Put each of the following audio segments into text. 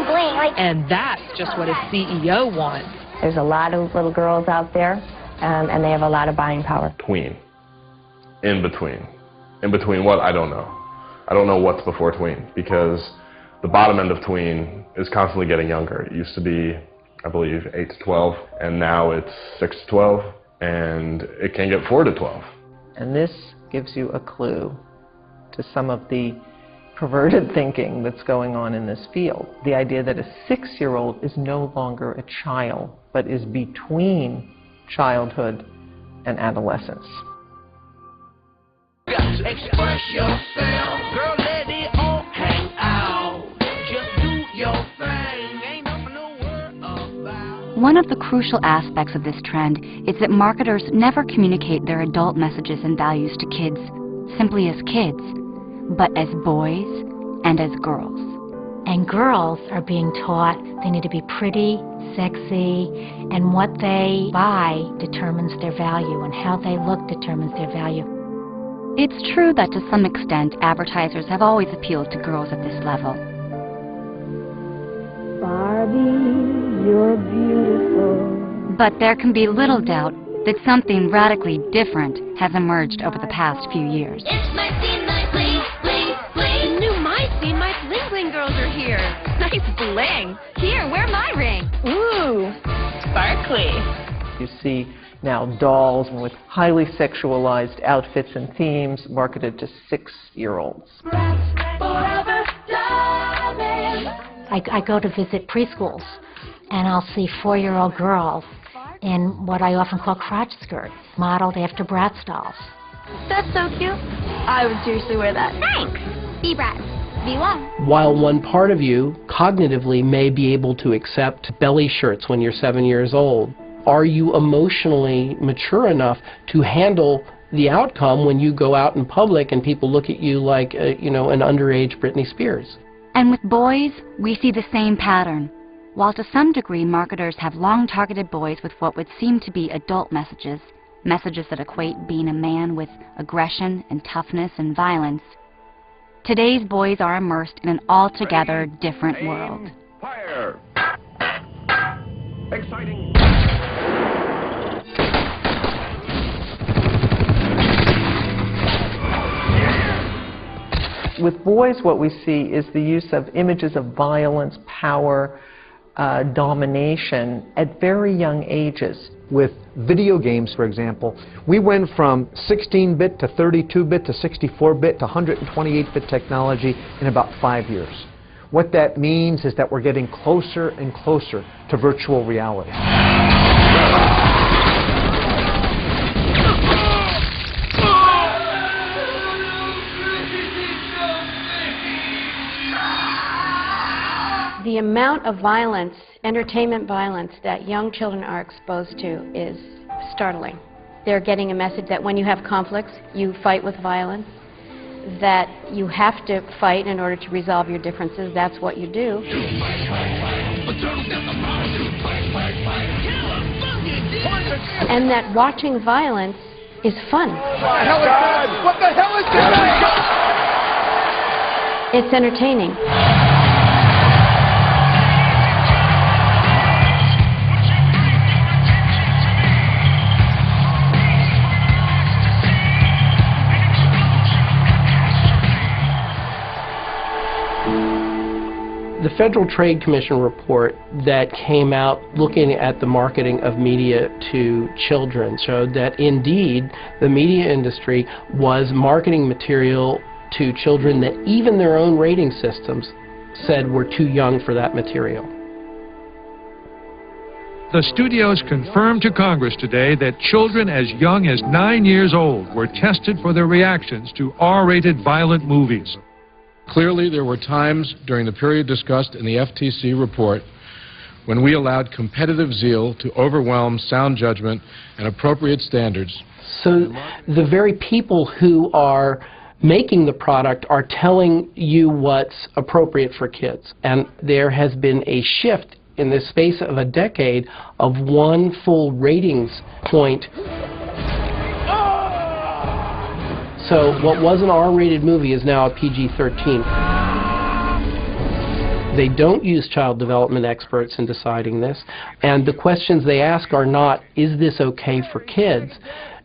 bling. Like, and that's just what a CEO wants. There's a lot of little girls out there, and they have a lot of buying power. Tween. In between. In between what? I don't know. I don't know what's before tween, because the bottom end of tween is constantly getting younger. It used to be, I believe, 8 to 12, and now it's 6 to 12, and it can get 4 to 12. And this gives you a clue to some of the perverted thinking that's going on in this field. The idea that a 6-year-old is no longer a child, but is between childhood and adolescence. Express yourself, girl, let it all hang out. Just do your thing, ain't nothing to worry about. One of the crucial aspects of this trend is that marketers never communicate their adult messages and values to kids simply as kids, but as boys and as girls. And girls are being taught they need to be pretty, sexy, and what they buy determines their value, and how they look determines their value. It's true that to some extent advertisers have always appealed to girls at this level. Barbie, you're beautiful. But there can be little doubt that something radically different has emerged over the past few years. It's my scene, my bling, bling, bling. The new my scene, my bling bling girls are here. Nice bling. Here, wear my ring. Ooh, sparkly. You see now dolls with highly sexualized outfits and themes marketed to 6-year-olds. I go to visit preschools, and I'll see 4-year-old girls in what I often call crotch skirts, modeled after Bratz dolls. That's so cute. I would seriously wear that. Thanks. Be Bratz. Be one. While one part of you cognitively may be able to accept belly shirts when you're 7 years old, are you emotionally mature enough to handle the outcome when you go out in public and people look at you like, you know, an underage Britney Spears? And with boys, we see the same pattern. While to some degree marketers have long targeted boys with what would seem to be adult messages, messages that equate being a man with aggression and toughness and violence, today's boys are immersed in an altogether different world. Fire! Exciting! With boys, what we see is the use of images of violence, power, domination at very young ages. With video games, for example, we went from 16-bit to 32-bit to 64-bit to 128-bit technology in about 5 years. What that means is that we're getting closer and closer to virtual reality. The amount of violence, entertainment violence, that young children are exposed to is startling. They're getting a message that when you have conflicts, you fight with violence, that you have to fight in order to resolve your differences. That's what you do. And that watching violence is fun. What the hell is this? It's entertaining. The Federal Trade Commission report that came out looking at the marketing of media to children showed that indeed the media industry was marketing material to children that even their own rating systems said were too young for that material. The studios confirmed to Congress today that children as young as 9 years old were tested for their reactions to R-rated violent movies. Clearly, there were times during the period discussed in the FTC report when we allowed competitive zeal to overwhelm sound judgment and appropriate standards. So the very people who are making the product are telling you what's appropriate for kids. And there has been a shift in the space of a decade of one full ratings point. So what was an R-rated movie is now a PG-13. They don't use child development experts in deciding this, and the questions they ask are not, is this okay for kids?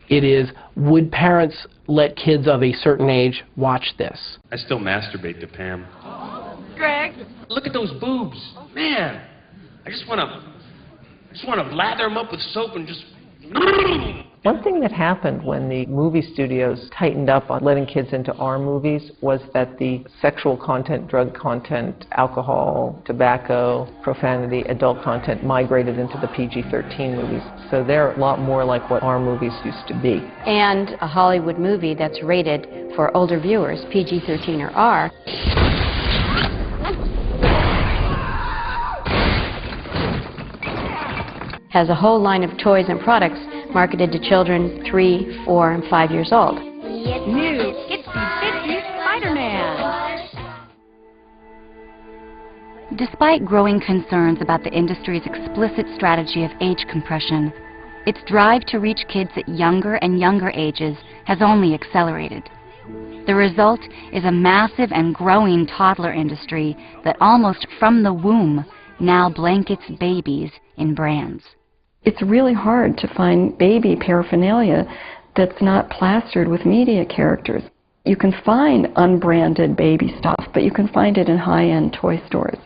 It is, would parents let kids of a certain age watch this? I still masturbate to Pam. Greg? Look at those boobs. Man, I just want to lather them up with soap and just... One thing that happened when the movie studios tightened up on letting kids into R movies was that the sexual content, drug content, alcohol, tobacco, profanity, adult content migrated into the PG-13 movies. So they're a lot more like what R movies used to be. And a Hollywood movie that's rated for older viewers, PG-13 or R, has a whole line of toys and products marketed to children 3, 4, and 5 years old. New Itsy Bitsy Spider-Man. Despite growing concerns about the industry's explicit strategy of age compression, its drive to reach kids at younger and younger ages has only accelerated. The result is a massive and growing toddler industry that almost from the womb now blankets babies in brands. It's really hard to find baby paraphernalia that's not plastered with media characters. You can find unbranded baby stuff, but you can find it in high-end toy stores.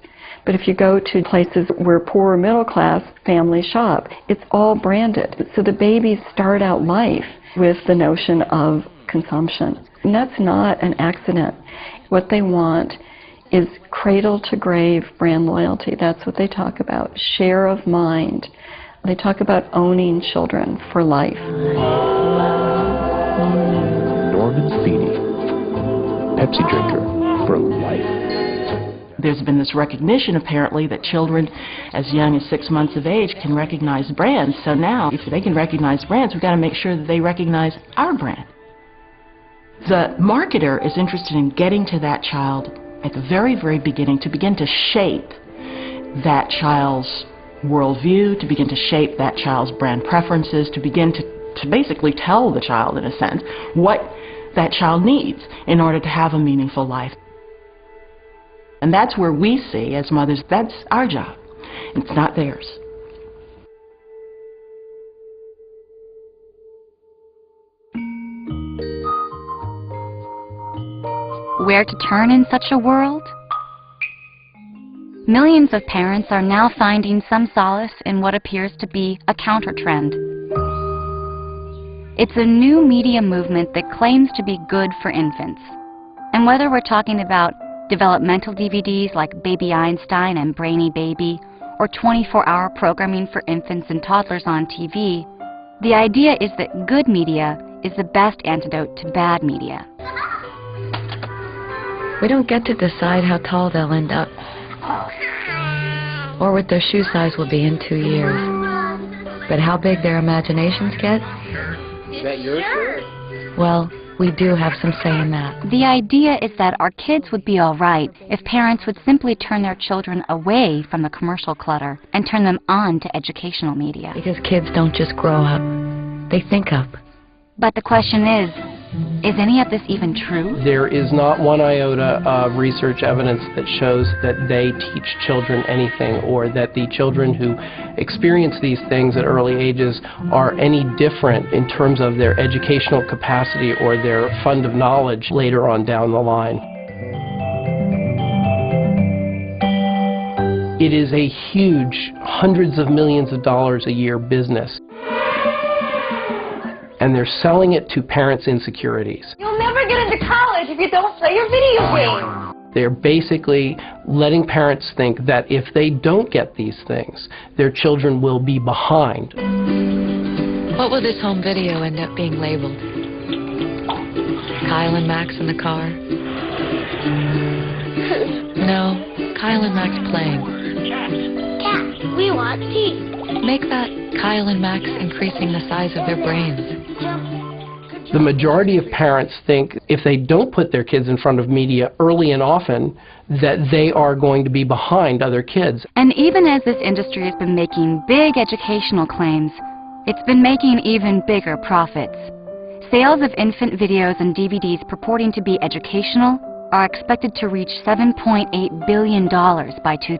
But if you go to places where poorer middle-class families shop, it's all branded. So the babies start out life with the notion of consumption. And that's not an accident. What they want is cradle-to-grave brand loyalty. That's what they talk about, share of mind. They talk about owning children for life. Norman Feeney, Pepsi drinker for life. There's been this recognition, apparently, that children as young as 6 months of age can recognize brands. So now, if they can recognize brands, we've got to make sure that they recognize our brand. The marketer is interested in getting to that child at the very, very beginning to begin to shape that child's worldview, to begin to shape that child's brand preferences, to begin to basically tell the child, in a sense, what that child needs in order to have a meaningful life. And that's where we see, as mothers, that's our job. It's not theirs. Where to turn in such a world? Millions of parents are now finding some solace in what appears to be a counter-trend. It's a new media movement that claims to be good for infants. And whether we're talking about developmental DVDs like Baby Einstein and Brainy Baby, or 24-hour programming for infants and toddlers on TV, the idea is that good media is the best antidote to bad media. We don't get to decide how tall they'll end up, or what their shoe size will be in 2 years. But how big their imaginations get? Is that your shirt? Well, we do have some say in that. The idea is that our kids would be all right if parents would simply turn their children away from the commercial clutter and turn them on to educational media. Because kids don't just grow up, they think up. But the question is any of this even true? There is not one iota of research evidence that shows that they teach children anything, or that the children who experience these things at early ages are any different in terms of their educational capacity or their fund of knowledge later on down the line. It is a huge, hundreds of millions of dollars a year business. And they're selling it to parents' insecurities. You'll never get into college if you don't play your video game. They're basically letting parents think that if they don't get these things, their children will be behind. What will this home video end up being labeled? Kyle and Max in the car? No, Kyle and Max playing. Cat, we want tea. Make that Kyle and Max increasing the size of their brains. The majority of parents think if they don't put their kids in front of media early and often, that they are going to be behind other kids. And even as this industry has been making big educational claims, it's been making even bigger profits. Sales of infant videos and DVDs purporting to be educational are expected to reach $7.8 billion by 2000.